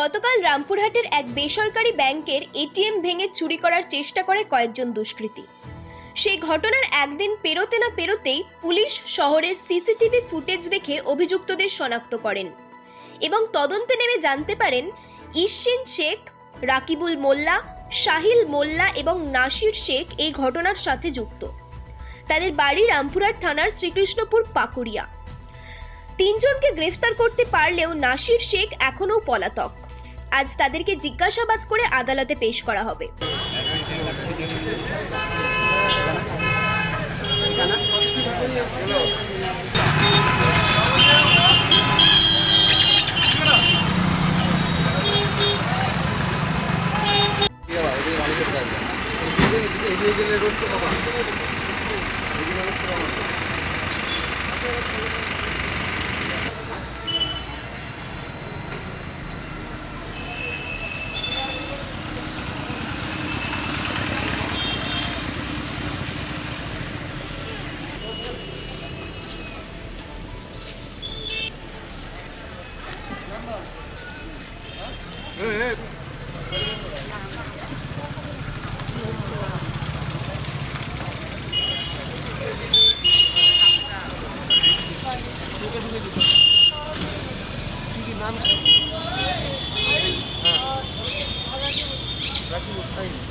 গতকাল রামপুরহাটের এক বেসরকারি ব্যাংকের এটিএম ভেঙে চুরি করার চেষ্টা করে কয়েকজন দুষ্কৃতী। সেই ঘটনার একদিন পেরোতে না পেরোতেই পুলিশ শহরের সিসিটিভি ফুটেজ দেখে অভিযুক্তদের শনাক্ত করেন এবং তদন্তে নেমে জানতে পারেন ইশিন শেখ, রাকিবুল মোল্লা, সাহিল মোল্লা এবং নাসির শেখ এই ঘটনার সাথে যুক্ত। তাদের বাড়ি রামপুরহাট থানার শ্রীকৃষ্ণপুর পাকুড়িয়া। তিনজনকে গ্রেফতার করতে পারলেও নাসির শেখ এখনো পলাতক। আজ তাদেরকে জিজ্ঞাসাবাদ করে আদালতে পেশ করা হবে।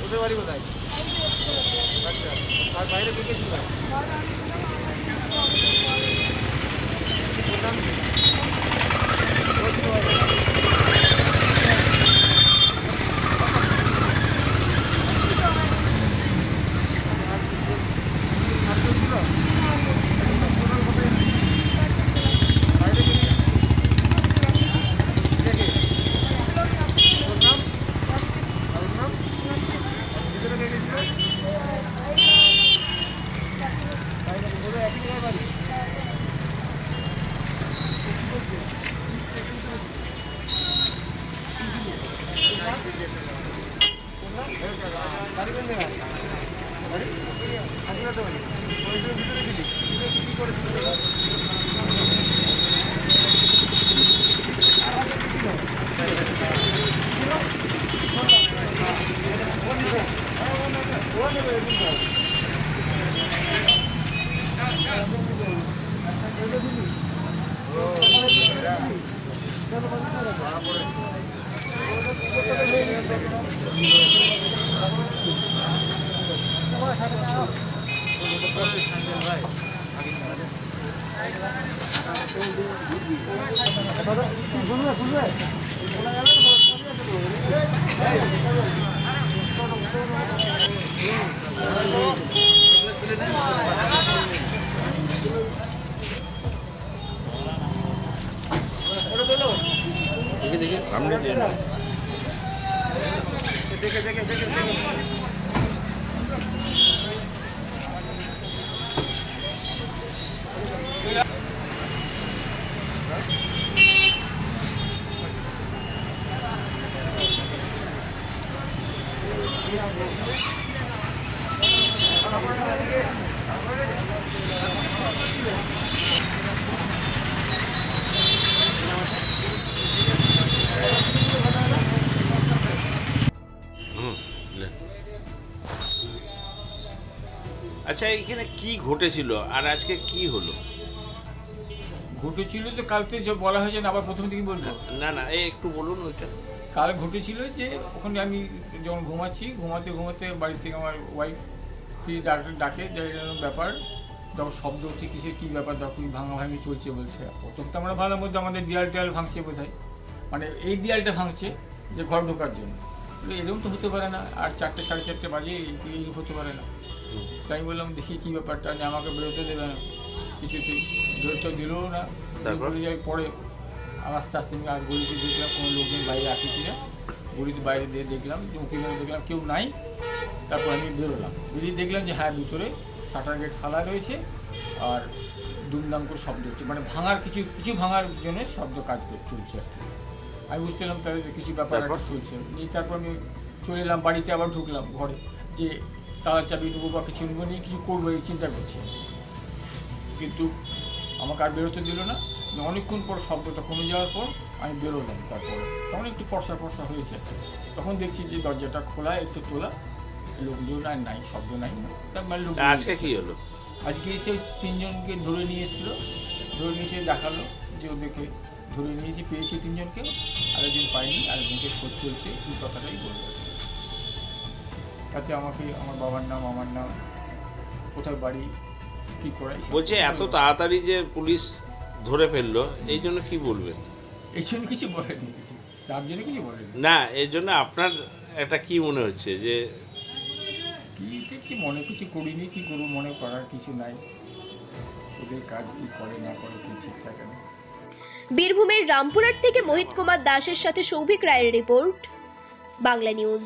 ওদের বাড়ি কোথায়? আর বাইরে থেকে ছিল দেখে সামনে আচ্ছা, এখানে কি ঘটেছিল আর আজকে কি হলো? ঘটেছিল তো কালকে যে বলা হয়েছে না, আবার প্রথম থেকে বলবো? না এই একটু বলুন ওইটা। কাল ঘটেছিল যে ওখানে আমি যখন ঘুমাতে বাড়ি থেকে আমার ওয়াইফ স্ত্রী ডাকে যে এরকম ব্যাপার, তখন শব্দ হচ্ছে কিসের কী ব্যাপার, দেখো ভাঙাভাঙি চলছে বলছে। প্রথম তো আমরা ভালোর মধ্যে আমাদের দেয়াল ভাঙছে বোধহয়, মানে এই দেয়ালটা ভাঙছে যে ঘর ঢোকার জন্য। এরকম তো হতে পারে না, আর 4টে সাড়ে 4টে বাজে এই হতে পারে না। তাই বললাম দেখি কী ব্যাপারটা, নিয়ে আমাকে বেরোতে দেবে না, কিছুতেই বেরোতে দিলেও না। তারপরে যাই পরে আস্তে আস্তে আমি আর গলিতে দেখলাম কোনো লোকজন বাইরে আসি কিনা, গলিতে বাইরে দিয়ে দেখলাম যে উঁকি মেরে দেখলাম কেউ নাই। তারপর আমি বেরিয়ে দেখলাম যে হ্যাঁ, ভিতরে শাটার গেট ফালা রয়েছে আর দুমদাম করে শব্দ হচ্ছে, মানে ভাঙার কিছু ভাঙার জন্য শব্দ কাজ চলছে। আমি বুঝতে পারলাম তাহলে কিছু ব্যাপার একটা চলছে। তারপর আমি চলে এলাম বাড়িতে, আবার ঢুকলাম ঘরে, যে তালা চাবি নেবো বা কিছু নেবো নিয়ে কিছু করবো এই চিন্তা করছি, কিন্তু আমাকে আর বেরোতে দিল না। অনেকক্ষণ পর শব্দটা কমে যাওয়ার পর আমি বেরোলাম। তারপরে তখন একটু ফর্সা ফর্সা হয়েছে, তখন দেখছি যে দরজাটা খোলা, একটু তোলা, লোকজন আর নাই, শব্দ নাই। তার মানে লোক আজকে কি হলো? আজকে এসে ওই 3 জনকে ধরে নিয়ে এসেছিলো, ধরে নিয়ে এসে দেখালো যে ওদেরকে ধরে নিয়েছি, পেয়েছি 3 জনকে, আরেকজন পাইনি, আরেকজনকে খোঁজ চলছে, এই কথাটাই বলবো। তাতে আমাকে আমার বাবার নাম, আমার নাম, কোথায় বাড়ি, কী করাই, বলছে এত তাড়াতাড়ি যে পুলিশ ধরে ফেললো, এই জন্য কি বলবেন? এই জন্য কিছু বলেনি, কিছু তার জন্য কিছু বলেনি। না, এর জন্য আপনার একটা কি মনে হচ্ছে যে কি মনে কিছু করিনি, কি করবো, মনে করার কিছু নাই, ওদের কাজ কি করে না করে কি ঠিক থাকে না। বীরভূমের রামপুরহাট থেকে মোহিত কুমার দাসের সাথে সৌভিক রায়ের রিপোর্ট, বাংলা নিউজ।